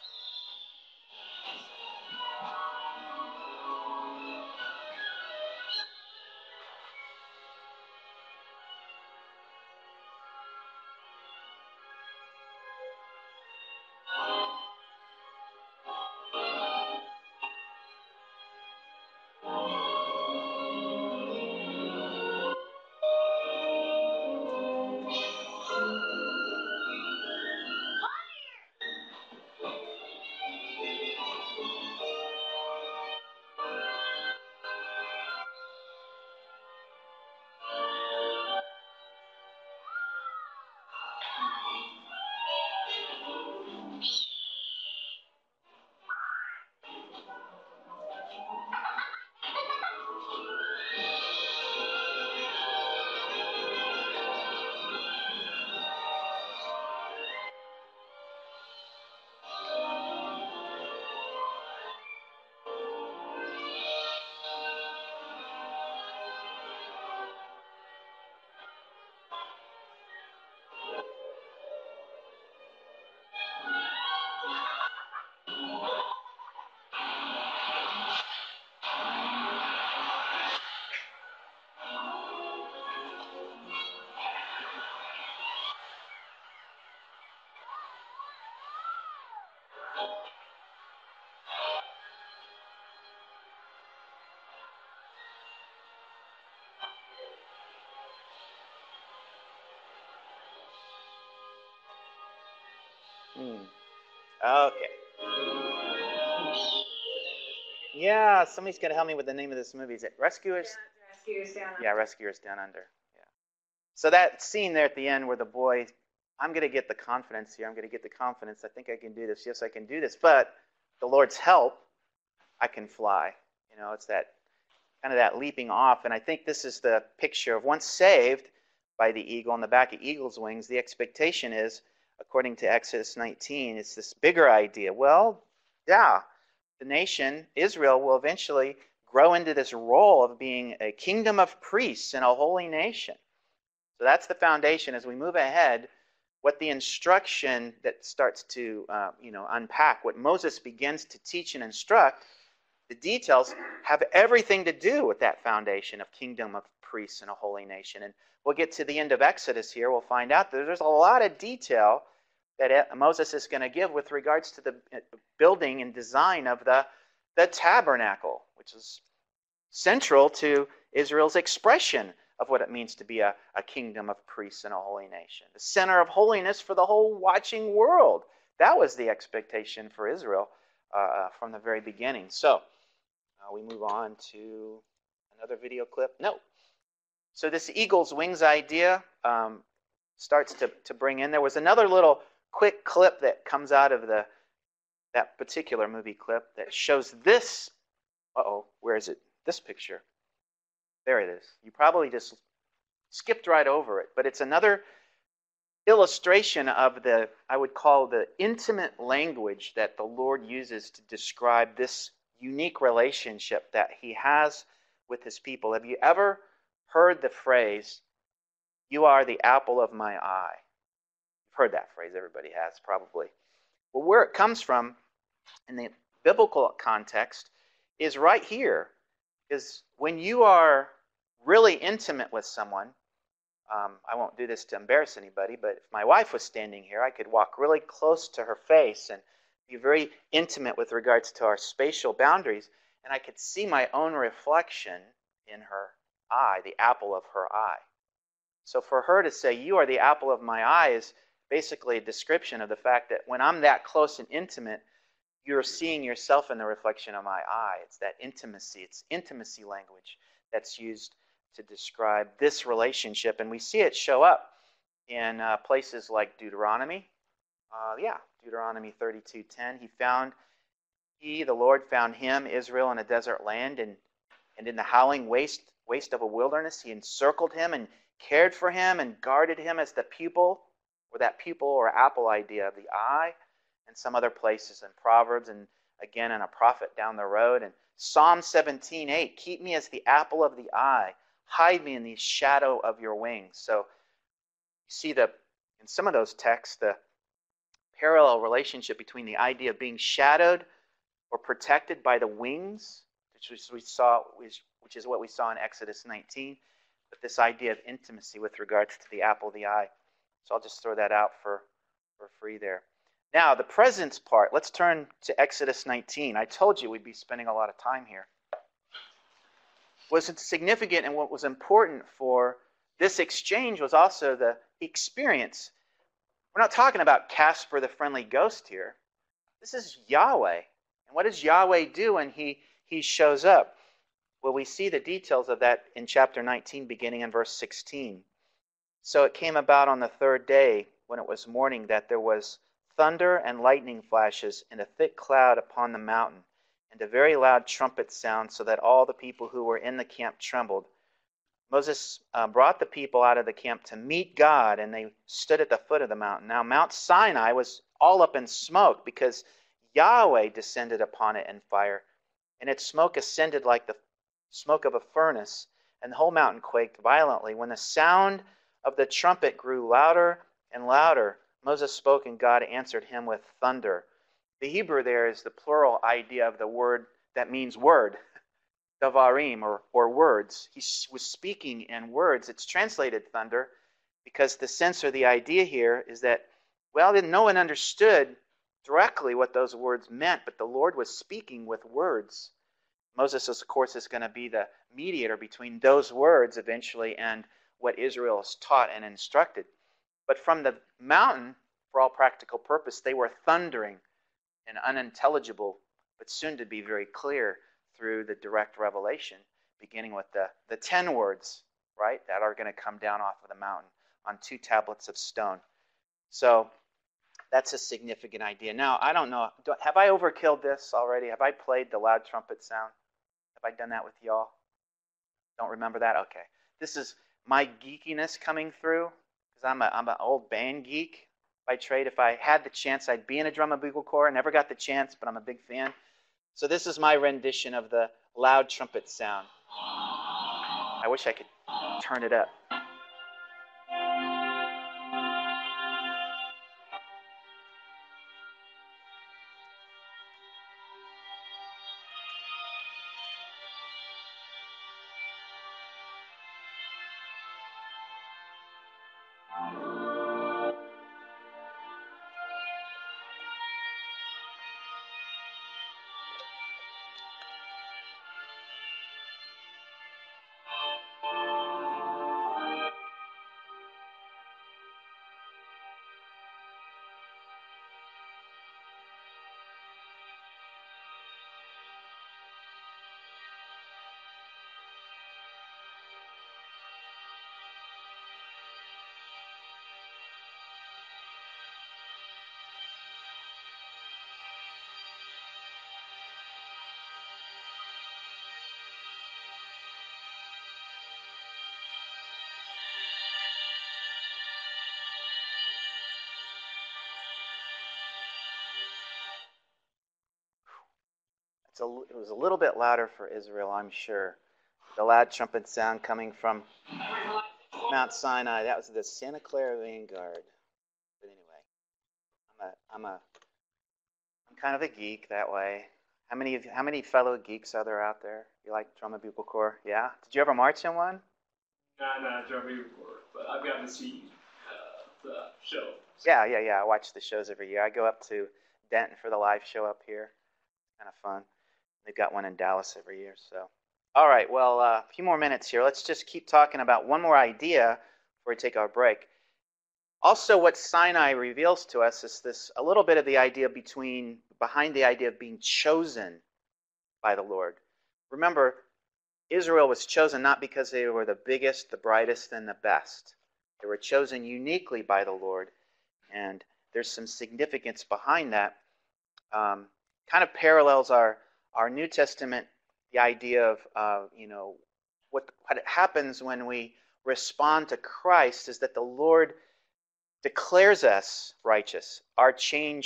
Okay. Yeah, somebody's got to help me with the name of this movie. Is it Rescuers? Rescuers Down Under. Yeah, Rescuers Down Under. Yeah. So that scene there at the end where the boy, I'm going to get the confidence here. I'm going to get the confidence. I think I can do this. Yes, I can do this. But the Lord's help, I can fly. You know, it's that kind of that leaping off. And I think this is the picture of once saved by the eagle on the back of eagle's wings. The expectation is, according to Exodus 19, it's this bigger idea. Well, yeah, the nation, Israel, will eventually grow into this role of being a kingdom of priests and a holy nation. So that's the foundation. As we move ahead, what the instruction that starts to unpack, what Moses begins to teach and instruct, the details have everything to do with that foundation of kingdom of priests and a holy nation. And we'll get to the end of Exodus here. We'll find out that there's a lot of detail that Moses is going to give with regards to the building and design of the tabernacle, which is central to Israel's expression of what it means to be a kingdom of priests and a holy nation. The center of holiness for the whole watching world. That was the expectation for Israel from the very beginning. So we move on to another video clip. No. So this eagle's wings idea starts to bring in. There was another little quick clip that comes out of that particular movie clip that shows this. Where is it? This picture. There it is. You probably just skipped right over it, but it's another illustration of I would call the intimate language that the Lord uses to describe this unique relationship that he has with his people. Have you ever heard the phrase, "You are the apple of my eye"? You've heard that phrase. Everybody has, probably. Well, where it comes from in the biblical context is right here. Is when you are really intimate with someone. I won't do this to embarrass anybody, but if my wife was standing here, I could walk really close to her face and be very intimate with regards to our spatial boundaries, and I could see my own reflection in her eye, the apple of her eye. So for her to say, "You are the apple of my eye," is basically a description of the fact that when I'm that close and intimate, you're seeing yourself in the reflection of my eye. It's that intimacy. It's intimacy language that's used to describe this relationship. And we see it show up in places like Deuteronomy. Deuteronomy 32:10. The Lord found him, Israel, in a desert land, and in the howling waste of a wilderness. He encircled him and cared for him and guarded him as the pupil, or that pupil or apple idea of the eye. And some other places in Proverbs, and again in a prophet down the road. And Psalm 17:8, keep me as the apple of the eye. Hide me in the shadow of your wings. So you see in some of those texts, the parallel relationship between the idea of being shadowed or protected by the wings, which is what we saw in Exodus 19, but this idea of intimacy with regards to the apple of the eye. So I'll just throw that out for free there. Now, the presence part, let's turn to Exodus 19. I told you we'd be spending a lot of time here. What's significant and what was important for this exchange was also the experience. We're not talking about Casper the friendly ghost here. This is Yahweh. And what does Yahweh do when he shows up? Well, we see the details of that in chapter 19, beginning in verse 16. So it came about on the third day, when it was morning, that there was thunder and lightning flashes and a thick cloud upon the mountain, and a very loud trumpet sound, so that all the people who were in the camp trembled. Moses brought the people out of the camp to meet God, and they stood at the foot of the mountain. Now Mount Sinai was all up in smoke, because Yahweh descended upon it in fire, and its smoke ascended like the smoke of a furnace, and the whole mountain quaked violently. When the sound of the trumpet grew louder and louder, Moses spoke, and God answered him with thunder. The Hebrew there is the plural idea of the word that means word, davarim, or words. He was speaking in words. It's translated thunder because the sense or the idea here is that, no one understood directly what those words meant, but the Lord was speaking with words. Moses, of course, is going to be the mediator between those words eventually and what Israel is taught and instructed. But from the mountain, for all practical purpose, they were thundering and unintelligible, but soon to be very clear through the direct revelation, beginning with the 10 words, right, that are going to come down off of the mountain on 2 tablets of stone. So that's a significant idea. Now, I don't know, have I overkilled this already? Have I played the loud trumpet sound? Have I done that with y'all? Don't remember that? Okay. This is my geekiness coming through, because I'm an old band geek by trade. If I had the chance, I'd be in a drum and bugle corps. I never got the chance, but I'm a big fan. So this is my rendition of the loud trumpet sound. I wish I could turn it up. It was a little bit louder for Israel, I'm sure. The loud trumpet sound coming from Mount Sinai. That was the Santa Clara Vanguard. But anyway, I'm kind of a geek that way. How many fellow geeks are there out there? You like drum and bugle corps? Yeah. Did you ever march in one? Not drum and bugle corps, but I've gotten to see the show. Yeah. I watch the shows every year. I go up to Denton for the live show up here. Kind of fun. They've got one in Dallas every year. So, all right. Well, a few more minutes here. Let's just keep talking about one more idea before we take our break. Also, what Sinai reveals to us is this a little bit of the idea behind the idea of being chosen by the Lord. Remember, Israel was chosen not because they were the biggest, the brightest, and the best. They were chosen uniquely by the Lord, and there's some significance behind that. Kind of parallels our New Testament, the idea of what happens when we respond to Christ is that the Lord declares us righteous. Our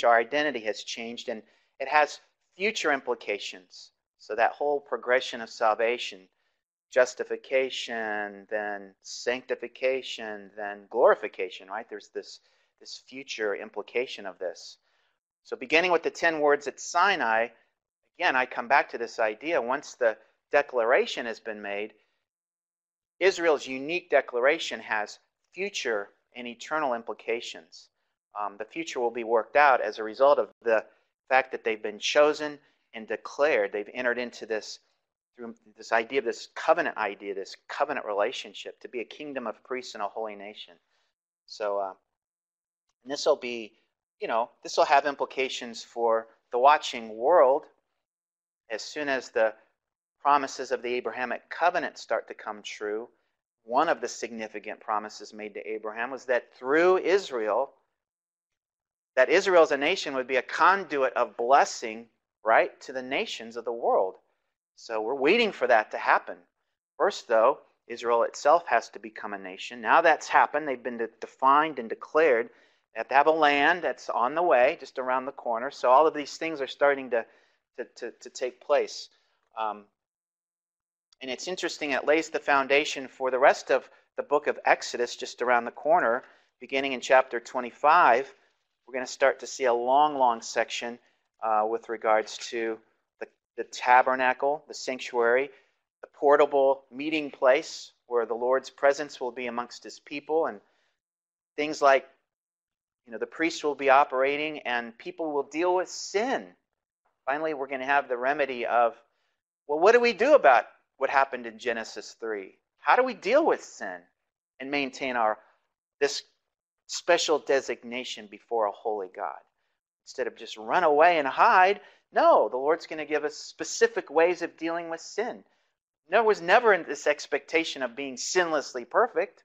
identity has changed, and it has future implications. So that whole progression of salvation, justification, then sanctification, then glorification, right? There's this future implication of this. So beginning with the 10 words at Sinai, again, I come back to this idea. Once the declaration has been made, Israel's unique declaration has future and eternal implications. The future will be worked out as a result of the fact that they've been chosen and declared. They've entered into this, through this idea of this covenant relationship, to be a kingdom of priests and a holy nation. So, and this will be, this will have implications for the watching world. As soon as the promises of the Abrahamic covenant start to come true, one of the significant promises made to Abraham was that through Israel, that Israel as a nation would be a conduit of blessing, right, to the nations of the world. So we're waiting for that to happen. First, though, Israel itself has to become a nation. Now that's happened. They've been defined and declared. They have to have a land that's on the way, just around the corner. So all of these things are starting to take place. And it's interesting, it lays the foundation for the rest of the book of Exodus just around the corner. Beginning in chapter 25, we're going to start to see a long section with regards to the tabernacle, the sanctuary, the portable meeting place where the Lord's presence will be amongst his people, and things like, the priests will be operating and people will deal with sin. Finally, we're going to have the remedy of, well, what do we do about what happened in Genesis 3? How do we deal with sin and maintain this special designation before a holy God. Instead of just run away and hide, no, the Lord's going to give us specific ways of dealing with sin. There was never this expectation of being sinlessly perfect.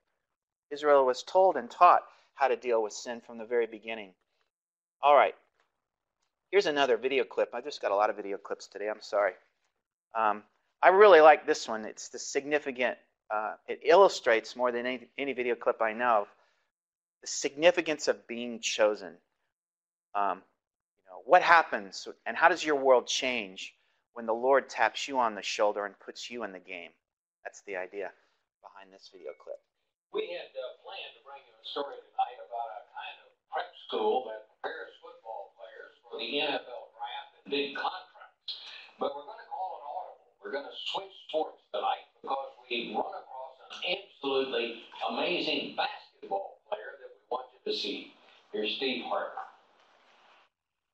Israel was told and taught how to deal with sin from the very beginning. All right. Here's another video clip. I just got a lot of video clips today. I'm sorry. I really like this one. It's the significant, it illustrates more than any video clip I know of, the significance of being chosen. What happens and how does your world change when the Lord taps you on the shoulder and puts you in the game? That's the idea behind this video clip. We had planned to bring you a story tonight about a kind of prep school that prepares football players for the NFL draft and big contracts. But we're going to call it audible. We're going to switch sports tonight because we run across an absolutely amazing basketball player that we want you to see. Here's Steve Harper.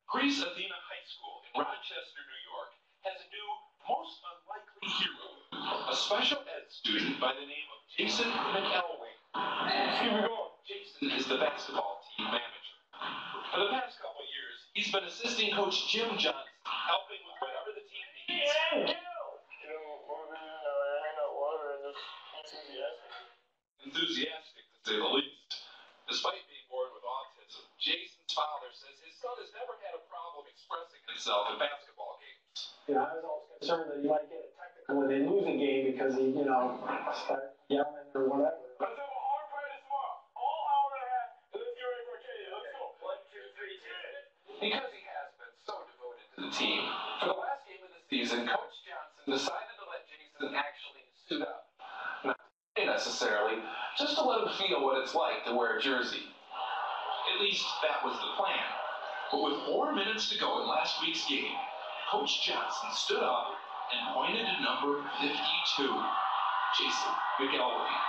Greece Athena High School in Rochester, New York, has a new, most unlikely hero, a special ed student by the name of Jason McElwain. Here we go. Jason is the basketball team manager. For the past couple of years, he's been assisting Coach Jim Johnson, helping with whatever the team needs. Enthusiastic, to say the least. Despite being born with autism, Jason's father says his son has never had a problem expressing himself in basketball games. I was always concerned that he might get it technical when they lose a game because he, start yelling or whatever. Let's have a hard practice tomorrow. All hour and a half, and let's get ready for Katie. Let's go. 1, 2, 3, 10. Because he has been so devoted to the team, for the last game of the season, Coach Johnson decided to let Jason actually suit up. Not necessarily, just to let him feel what it's like to wear a jersey. At least that was the plan. But with 4 minutes to go in last week's game, Coach Johnson stood up and pointed to number 52, Jason McElwain.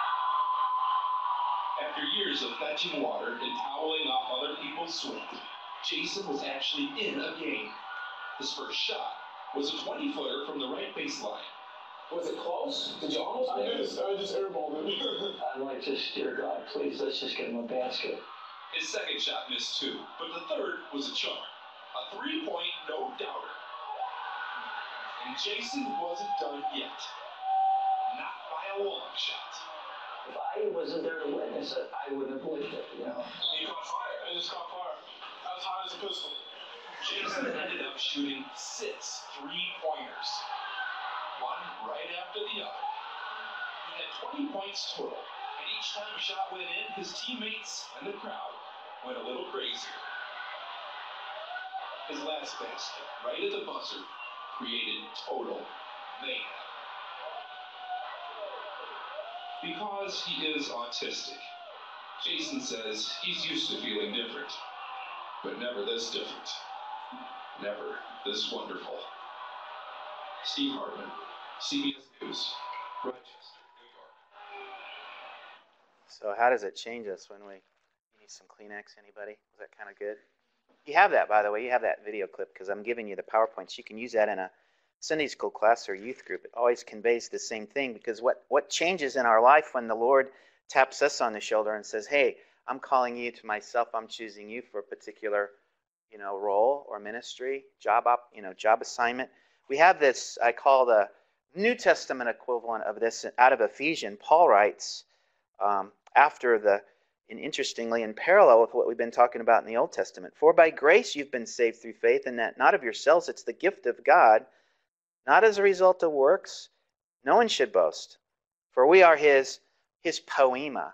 After years of fetching water and toweling off other people's sweat, Jason was actually in a game. His first shot was a 20-footer from the right baseline. Was it close? Did you almost get it? I just airballed it. I'd like to steer God, please, let's just get him a basket. His second shot missed too, but the third was a charm. A 3-point no-doubter. And Jason wasn't done yet. Not by a long shot. If I wasn't there to witness it, I wouldn't have believed it, He caught fire. I just caught fire. That was hot as a pistol. Jason ended up shooting 6 3-pointers. One right after the other. He had 20 points total, and each time a shot went in, his teammates and the crowd went a little crazier. His last basket, right at the buzzer, created total mayhem. Because he is autistic, Jason says he's used to feeling different, but never this different. Never this wonderful. Steve Hartman, CBS News, Rochester, New York. So how does it change us when we need some Kleenex? Anybody? Was that kind of good? You have that, by the way. You have that video clip because I'm giving you the PowerPoints. You can use that in a Sunday school class or youth group. It always conveys the same thing because what changes in our life when the Lord taps us on the shoulder and says, hey, I'm calling you to myself. I'm choosing you for a particular, role or ministry, job assignment. We have this, I call the New Testament equivalent of this out of Ephesians. Paul writes and interestingly, in parallel with what we've been talking about in the Old Testament, for by grace you've been saved through faith, and that not of yourselves, it's the gift of God, not as a result of works. No one should boast. For we are his poema.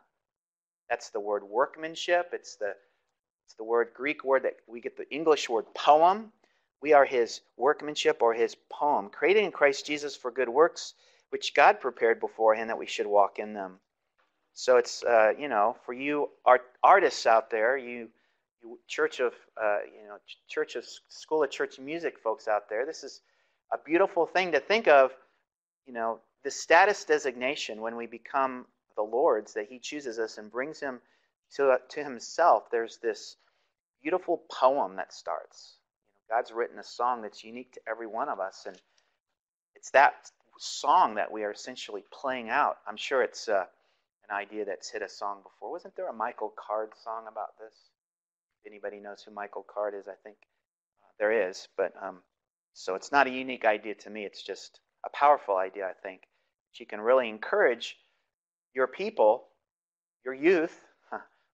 That's the word workmanship. It's the word, Greek word that we get the English word poem. We are his workmanship or his poem, created in Christ Jesus for good works, which God prepared beforehand that we should walk in them. So it's, for you artists out there, you School of Church Music folks out there, this is a beautiful thing to think of, the status designation when we become the Lord's, that he chooses us and brings him to himself. There's this beautiful poem that starts. God's written a song that's unique to every one of us, and it's that song that we are essentially playing out. I'm sure it's an an idea that's hit a song before. Wasn't there a Michael Card song about this? If anybody knows who Michael Card is, I think there is. But so it's not a unique idea to me. It's just a powerful idea, I think. You can really encourage your people, your youth,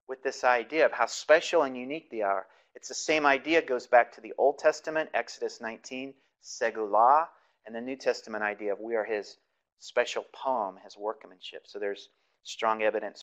with this idea of how special and unique they are. It's the same idea, goes back to the Old Testament, Exodus 19, Segulah, and the New Testament idea of we are his special poem, his workmanship. So there's strong evidence